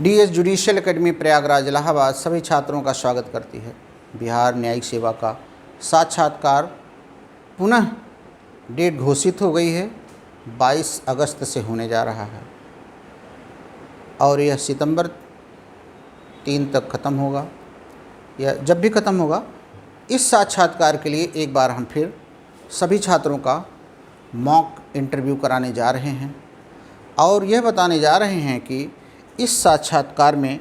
DS judicial academy Prayagraj Allahabad सभी छात्रों का स्वागत करती है। बिहार न्यायिक सेवा का साक्षात्कार पुनः डेट घोषित हो गई है। 22 अगस्त से होने जा रहा है और यह सितंबर 3 तक ख़त्म होगा। यह जब भी ख़त्म होगा, इस साक्षात्कार के लिए एक बार हम फिर सभी छात्रों का मॉक इंटरव्यू कराने जा रहे हैं और यह बताने जा रहे हैं कि इस साक्षात्कार में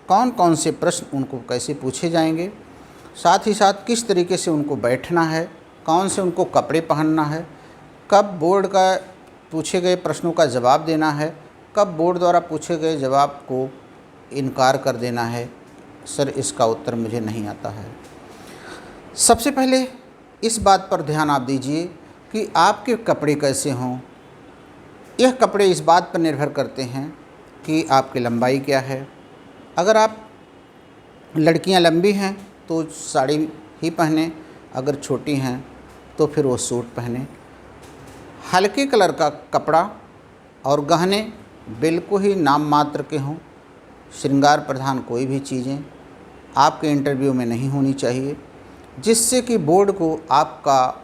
कौन कौन से प्रश्न उनको कैसे पूछे जाएंगे, साथ ही साथ किस तरीके से उनको बैठना है, कौन से उनको कपड़े पहनना है, कब बोर्ड का पूछे गए प्रश्नों का जवाब देना है, कब बोर्ड द्वारा पूछे गए जवाब को इनकार कर देना है। सर, इसका उत्तर मुझे नहीं आता है। सबसे पहले इस बात पर ध्यान आप दीजिए कि आपके कपड़े कैसे हों। यह कपड़े इस बात पर निर्भर करते हैं कि आपकी लंबाई क्या है। अगर आप लड़कियां लंबी हैं तो साड़ी ही पहने, अगर छोटी हैं तो फिर वो सूट पहने। हल्के कलर का कपड़ा और गहने बिल्कुल ही नाम मात्र के हों। श्रृंगार प्रधान कोई भी चीज़ें आपके इंटरव्यू में नहीं होनी चाहिए जिससे कि बोर्ड को आपका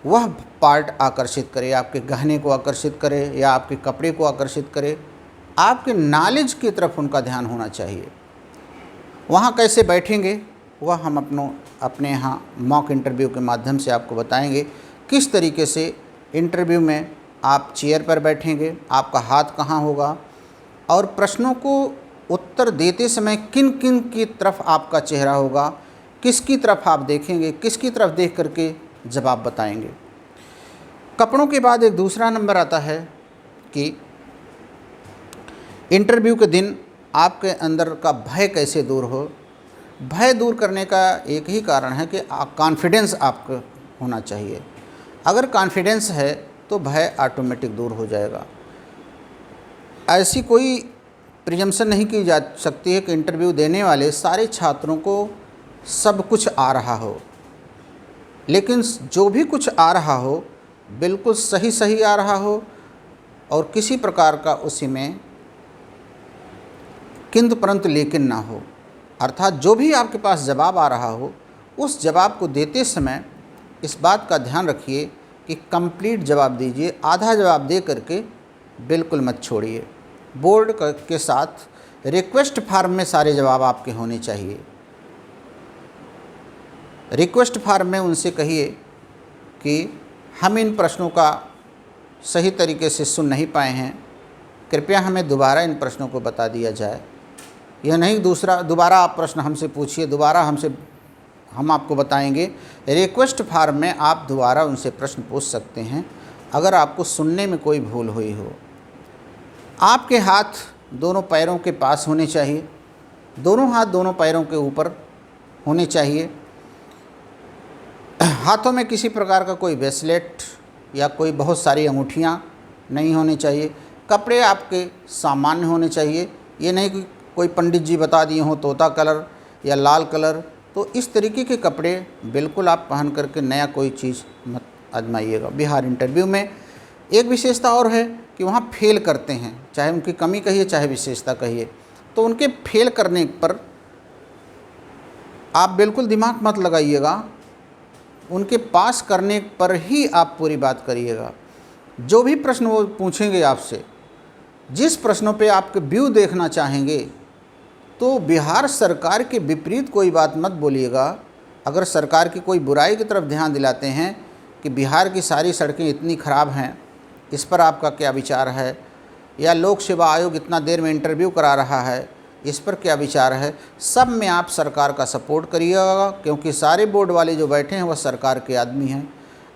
वह पार्ट आकर्षित करे, आपके गहने को आकर्षित करे या आपके कपड़े को आकर्षित करे। आपके नॉलेज की तरफ उनका ध्यान होना चाहिए। वहाँ कैसे बैठेंगे वह हम अपने यहाँ मॉक इंटरव्यू के माध्यम से आपको बताएंगे। किस तरीके से इंटरव्यू में आप चेयर पर बैठेंगे, आपका हाथ कहाँ होगा और प्रश्नों को उत्तर देते समय किन किन की तरफ आपका चेहरा होगा, किसकी तरफ आप देखेंगे, किसकी तरफ देख करके जवाब बताएंगे। कपड़ों के बाद एक दूसरा नंबर आता है कि इंटरव्यू के दिन आपके अंदर का भय कैसे दूर हो। भय दूर करने का एक ही कारण है कि कॉन्फिडेंस आपको होना चाहिए। अगर कॉन्फिडेंस है तो भय ऑटोमेटिक दूर हो जाएगा। ऐसी कोई प्रिजम्पशन नहीं की जा सकती है कि इंटरव्यू देने वाले सारे छात्रों को सब कुछ आ रहा हो, लेकिन जो भी कुछ आ रहा हो बिल्कुल सही आ रहा हो और किसी प्रकार का उसी में किंतु परंतु लेकिन ना हो। अर्थात जो भी आपके पास जवाब आ रहा हो उस जवाब को देते समय इस बात का ध्यान रखिए कि कंप्लीट जवाब दीजिए। आधा जवाब दे करके बिल्कुल मत छोड़िए। बोर्ड के साथ रिक्वेस्ट फॉर्म में सारे जवाब आपके होने चाहिए। रिक्वेस्ट फॉर्म में उनसे कहिए कि हम इन प्रश्नों का सही तरीके से सुन नहीं पाए हैं, कृपया हमें दोबारा इन प्रश्नों को बता दिया जाए। यह नहीं दोबारा आप प्रश्न हमसे पूछिए, दोबारा हम आपको बताएंगे। रिक्वेस्ट फॉर्म में आप दोबारा उनसे प्रश्न पूछ सकते हैं अगर आपको सुनने में कोई भूल हुई हो। आपके हाथ दोनों पैरों के पास होने चाहिए, दोनों हाथ दोनों पैरों के ऊपर होने चाहिए। हाथों में किसी प्रकार का कोई ब्रेसलेट या कोई बहुत सारी अंगूठियाँ नहीं होनी चाहिए। कपड़े आपके सामान्य होने चाहिए। ये नहीं कि कोई पंडित जी बता दिए हों तोता कलर या लाल कलर, तो इस तरीके के कपड़े बिल्कुल आप पहन करके नया कोई चीज़ मत आजमाइएगा। बिहार इंटरव्यू में एक विशेषता और है कि वहाँ फेल करते हैं, चाहे उनकी कमी कहिए चाहे विशेषता कहिए, तो उनके फेल करने पर आप बिल्कुल दिमाग मत लगाइएगा। उनके पास करने पर ही आप पूरी बात करिएगा। जो भी प्रश्न वो पूछेंगे आपसे, जिस प्रश्नों पे आपके व्यू देखना चाहेंगे, तो बिहार सरकार के विपरीत कोई बात मत बोलिएगा। अगर सरकार की कोई बुराई की तरफ ध्यान दिलाते हैं कि बिहार की सारी सड़कें इतनी ख़राब हैं, इस पर आपका क्या विचार है, या लोक सेवा आयोग इतना देर में इंटरव्यू करा रहा है, इस पर क्या विचार है, सब में आप सरकार का सपोर्ट करिएगा, क्योंकि सारे बोर्ड वाले जो बैठे हैं वह सरकार के आदमी हैं।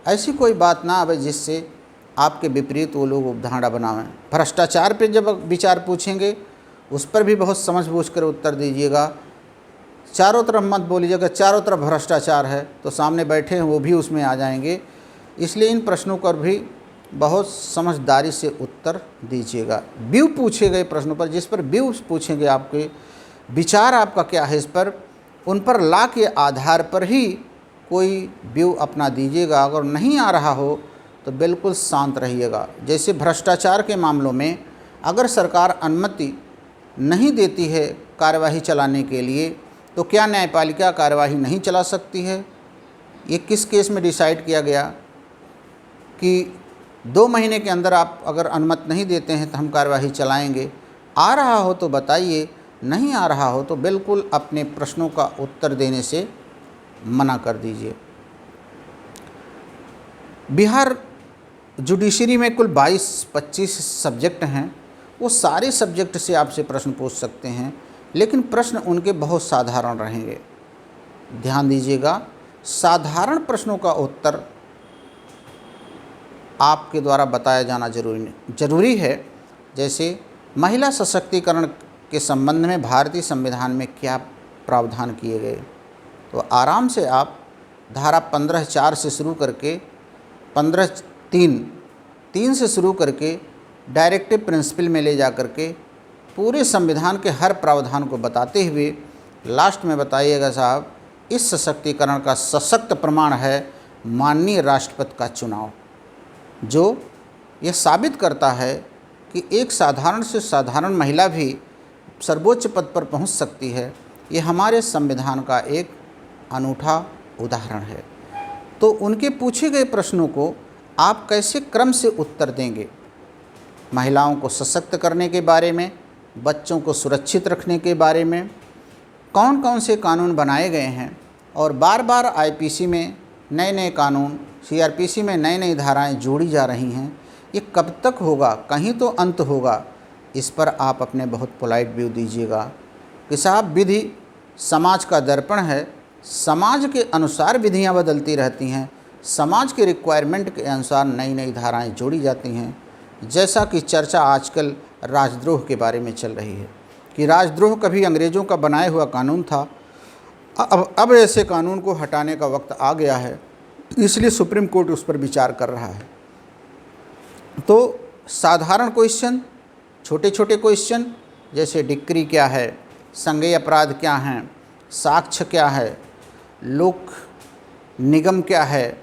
ऐसी कोई बात ना आवे जिससे आपके विपरीत वो लोग उपधारा बनावें। भ्रष्टाचार पे जब विचार पूछेंगे उस पर भी बहुत समझ बूझ कर उत्तर दीजिएगा। चारों तरफ मत बोलिएगा चारों तरफ भ्रष्टाचार है, तो सामने बैठे हैं वो भी उसमें आ जाएंगे। इसलिए इन प्रश्नों पर भी बहुत समझदारी से उत्तर दीजिएगा। व्यू पूछे गए प्रश्नों पर, जिस पर व्यू पूछेंगे आपके विचार आपका क्या है, इस पर उन पर ला के आधार पर ही कोई व्यू अपना दीजिएगा। अगर नहीं आ रहा हो तो बिल्कुल शांत रहिएगा। जैसे भ्रष्टाचार के मामलों में अगर सरकार अनुमति नहीं देती है कार्यवाही चलाने के लिए, तो क्या न्यायपालिका कार्यवाही नहीं चला सकती है? ये किस केस में डिसाइड किया गया कि 2 महीने के अंदर आप अगर अनुमति नहीं देते हैं तो हम कार्यवाही चलाएंगे? आ रहा हो तो बताइए, नहीं आ रहा हो तो बिल्कुल अपने प्रश्नों का उत्तर देने से मना कर दीजिए। बिहार जुडिशरी में कुल 22-25 सब्जेक्ट हैं। वो सारे सब्जेक्ट से आपसे प्रश्न पूछ सकते हैं, लेकिन प्रश्न उनके बहुत साधारण रहेंगे। ध्यान दीजिएगा, साधारण प्रश्नों का उत्तर आपके द्वारा बताया जाना जरूरी है। जैसे महिला सशक्तिकरण के संबंध में भारतीय संविधान में क्या प्रावधान किए गए, तो आराम से आप धारा 15(4) से शुरू करके 15(3) से शुरू करके डायरेक्टिव प्रिंसिपल में ले जा कर के पूरे संविधान के हर प्रावधान को बताते हुए लास्ट में बताइएगा, साहब इस सशक्तिकरण का सशक्त प्रमाण है माननीय राष्ट्रपति का चुनाव, जो यह साबित करता है कि एक साधारण से साधारण महिला भी सर्वोच्च पद पर पहुंच सकती है। ये हमारे संविधान का एक अनूठा उदाहरण है। तो उनके पूछे गए प्रश्नों को आप कैसे क्रम से उत्तर देंगे? महिलाओं को सशक्त करने के बारे में, बच्चों को सुरक्षित रखने के बारे में कौन कौन से कानून बनाए गए हैं, और बार बार आईपीसी में नए नए कानून, सीआरपीसी में नई नई धाराएं जोड़ी जा रही हैं, ये कब तक होगा? कहीं तो अंत होगा। इस पर आप अपने बहुत पोलाइट व्यू दीजिएगा कि साहब विधि समाज का दर्पण है, समाज के अनुसार विधियां बदलती रहती हैं, समाज के रिक्वायरमेंट के अनुसार नई नई धाराएं जोड़ी जाती हैं। जैसा कि चर्चा आजकल राजद्रोह के बारे में चल रही है कि राजद्रोह कभी अंग्रेज़ों का बनाया हुआ कानून था, अब ऐसे कानून को हटाने का वक्त आ गया है, इसलिए सुप्रीम कोर्ट उस पर विचार कर रहा है। तो साधारण क्वेश्चन, छोटे छोटे क्वेश्चन जैसे डिक्री क्या है, संज्ञेय अपराध क्या हैं, साक्ष्य क्या है, लोक निगम क्या है,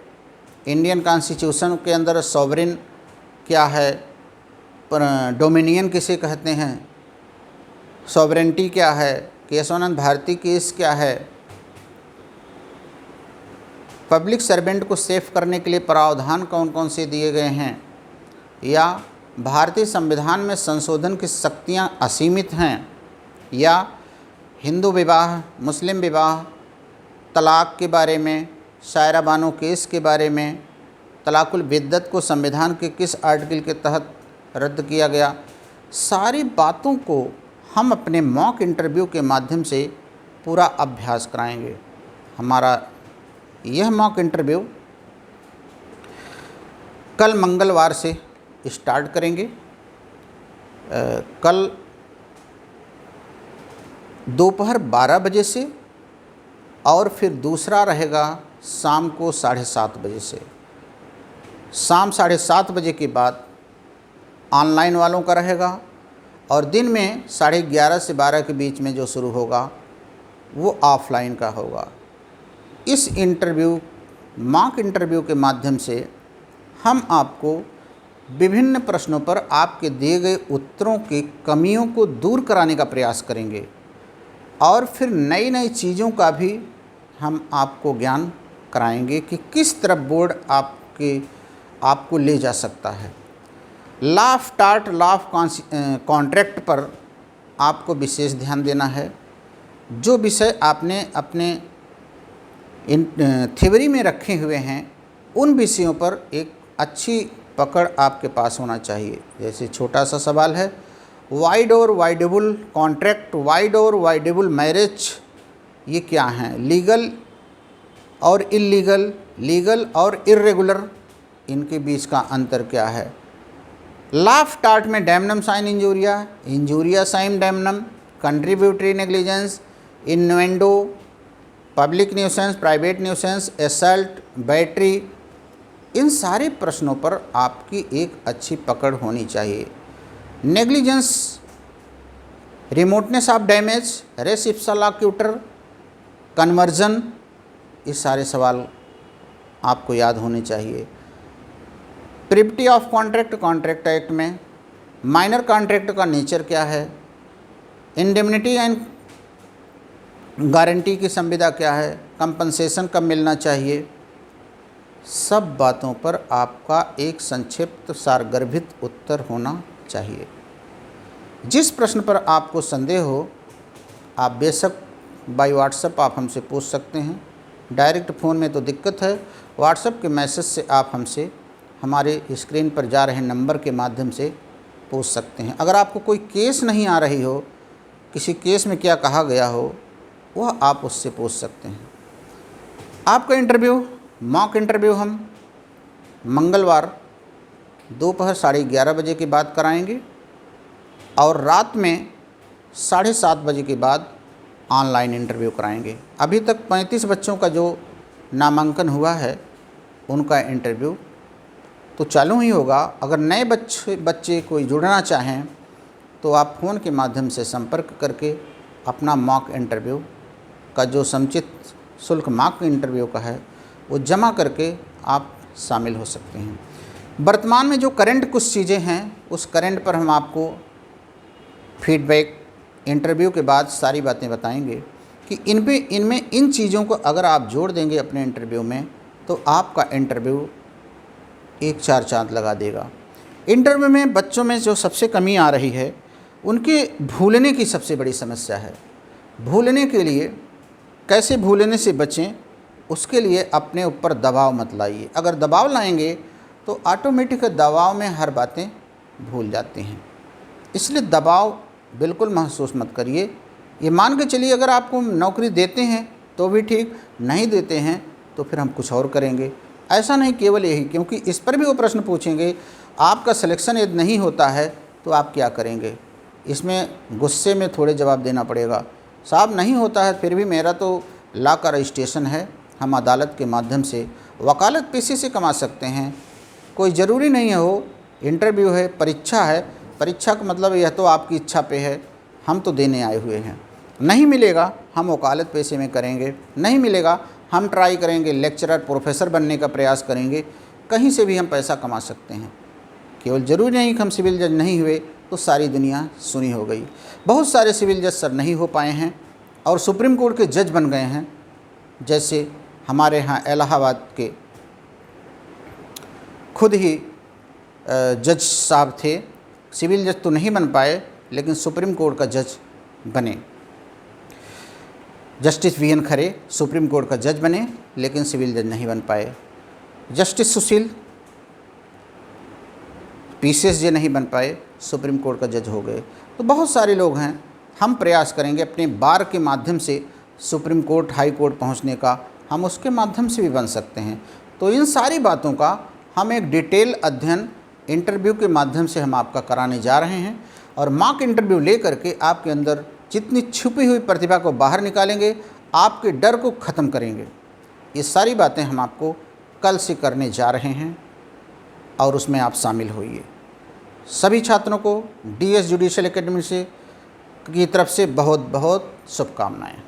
इंडियन कॉन्स्टिट्यूशन के अंदर सॉवरेन क्या है, डोमिनियन किसे कहते हैं, सॉवरेंटी क्या है, केशवानंद भारती केस क्या है, पब्लिक सर्वेंट को सेफ करने के लिए प्रावधान कौन कौन से दिए गए हैं, या भारतीय संविधान में संशोधन की शक्तियाँ असीमित हैं, या हिंदू विवाह, मुस्लिम विवाह, तलाक के बारे में, शायरा बानो केस के बारे में, तलाकुल बिद्दत को संविधान के किस आर्टिकल के तहत रद्द किया गया, सारी बातों को हम अपने मॉक इंटरव्यू के माध्यम से पूरा अभ्यास कराएंगे। हमारा यह मॉक इंटरव्यू कल मंगलवार से स्टार्ट करेंगे। कल दोपहर 12 बजे से, और फिर दूसरा रहेगा शाम को 7:30 बजे से। शाम 7:30 बजे के बाद ऑनलाइन वालों का रहेगा, और दिन में 11:30 से 12 के बीच में जो शुरू होगा वो ऑफलाइन का होगा। इस इंटरव्यू, मॉक इंटरव्यू के माध्यम से हम आपको विभिन्न प्रश्नों पर आपके दिए गए उत्तरों की कमियों को दूर कराने का प्रयास करेंगे, और फिर नई नई चीज़ों का भी हम आपको ज्ञान कराएंगे कि किस तरफ बोर्ड आपको ले जा सकता है। Law of tart, law of contract पर आपको विशेष ध्यान देना है। जो विषय आपने अपने थ्योरी में रखे हुए हैं, उन विषयों पर एक अच्छी पकड़ आपके पास होना चाहिए। जैसे छोटा सा सवाल है, वाइड और वाइडेबल कॉन्ट्रैक्ट, वाइड और वाइडेबल मैरिज, ये क्या हैं? लीगल और इलीगल, लीगल और इर्रेगुलर, इनके बीच का अंतर क्या है? लॉ ऑफ टार्ट में damnum sine injuria, injuria sine damnum, contributory negligence, innuendo, public nuisance, private nuisance, assault, battery, इन सारे प्रश्नों पर आपकी एक अच्छी पकड़ होनी चाहिए। Negligence, remoteness of damage, res ipsa loquitur, conversion, ये सारे सवाल आपको याद होने चाहिए। Privity of contract, contract act में माइनर कॉन्ट्रैक्ट का नेचर क्या है, इंडेमनिटी एंड गारंटी की संविदा क्या है, कंपनसेशन कब मिलना चाहिए, सब बातों पर आपका एक संक्षिप्त सारगर्भित उत्तर होना चाहिए। जिस प्रश्न पर आपको संदेह हो आप बेशक बाय व्हाट्सएप आप हमसे पूछ सकते हैं। डायरेक्ट फ़ोन में तो दिक्कत है, व्हाट्सएप के मैसेज से आप हमसे हमारे स्क्रीन पर जा रहे नंबर के माध्यम से पूछ सकते हैं। अगर आपको कोई केस नहीं आ रही हो, किसी केस में क्या कहा गया हो, वह आप उससे पूछ सकते हैं। आपका इंटरव्यू मॉक इंटरव्यू हम मंगलवार दोपहर 11:30 बजे के बाद कराएंगे और रात में 7:30 बजे के बाद ऑनलाइन इंटरव्यू कराएंगे। अभी तक 35 बच्चों का जो नामांकन हुआ है उनका इंटरव्यू तो चालू ही होगा। अगर नए बच्चे कोई जुड़ना चाहें तो आप फ़ोन के माध्यम से संपर्क करके अपना मॉक इंटरव्यू का जो समुचित शुल्क मॉक इंटरव्यू का है वो जमा करके आप शामिल हो सकते हैं। वर्तमान में जो करंट कुछ चीज़ें हैं उस करंट पर हम आपको फीडबैक इंटरव्यू के बाद सारी बातें बताएंगे कि इनमें इन चीज़ों को अगर आप जोड़ देंगे अपने इंटरव्यू में तो आपका इंटरव्यू एक 4 चांद लगा देगा। इंटरव्यू में बच्चों में जो सबसे कमी आ रही है उनके भूलने की सबसे बड़ी समस्या है। भूलने के लिए कैसे भूलने से बचें उसके लिए अपने ऊपर दबाव मत लाइए। अगर दबाव लाएंगे तो ऑटोमेटिक दबाव में हर बातें भूल जाती हैं, इसलिए दबाव बिल्कुल महसूस मत करिए। ये मान के चलिए अगर आपको नौकरी देते हैं तो भी ठीक, नहीं देते हैं तो फिर हम कुछ और करेंगे। ऐसा नहीं केवल यही, क्योंकि इस पर भी वो प्रश्न पूछेंगे आपका सिलेक्शन यदि नहीं होता है तो आप क्या करेंगे। इसमें गुस्से में थोड़े जवाब देना पड़ेगा। साहब नहीं होता है फिर भी मेरा तो लॉ का रजिस्ट्रेशन है, हम अदालत के माध्यम से वकालत पेशे से कमा सकते हैं, कोई ज़रूरी नहीं हो। इंटरव्यू है, परीक्षा है, परीक्षा का मतलब यह तो आपकी इच्छा पे है, हम तो देने आए हुए हैं। नहीं मिलेगा हम वकालत पेशे में करेंगे, नहीं मिलेगा हम ट्राई करेंगे लेक्चरर प्रोफेसर बनने का प्रयास करेंगे, कहीं से भी हम पैसा कमा सकते हैं। केवल ज़रूरी नहीं कि हम सिविल जज नहीं हुए तो सारी दुनिया सुनी हो गई। बहुत सारे सिविल जज सर नहीं हो पाए हैं और सुप्रीम कोर्ट के जज बन गए हैं। जैसे हमारे यहाँ इलाहाबाद के खुद ही जज साहब थे, सिविल जज तो नहीं बन पाए लेकिन सुप्रीम कोर्ट का जज बने। जस्टिस वी एन खरे सुप्रीम कोर्ट का जज बने लेकिन सिविल जज नहीं बन पाए। जस्टिस सुशील पीसीएस जे नहीं बन पाए, सुप्रीम कोर्ट का जज हो गए। तो बहुत सारे लोग हैं, हम प्रयास करेंगे अपने बार के माध्यम से सुप्रीम कोर्ट हाई कोर्ट पहुंचने का, हम उसके माध्यम से भी बन सकते हैं। तो इन सारी बातों का हम एक डिटेल अध्ययन इंटरव्यू के माध्यम से हम आपका कराने जा रहे हैं और मॉक इंटरव्यू ले करके आपके अंदर जितनी छुपी हुई प्रतिभा को बाहर निकालेंगे, आपके डर को ख़त्म करेंगे। ये सारी बातें हम आपको कल से करने जा रहे हैं और उसमें आप शामिल होइए। सभी छात्रों को डीएस जुडिशियल एकेडमी से की तरफ से बहुत बहुत शुभकामनाएं।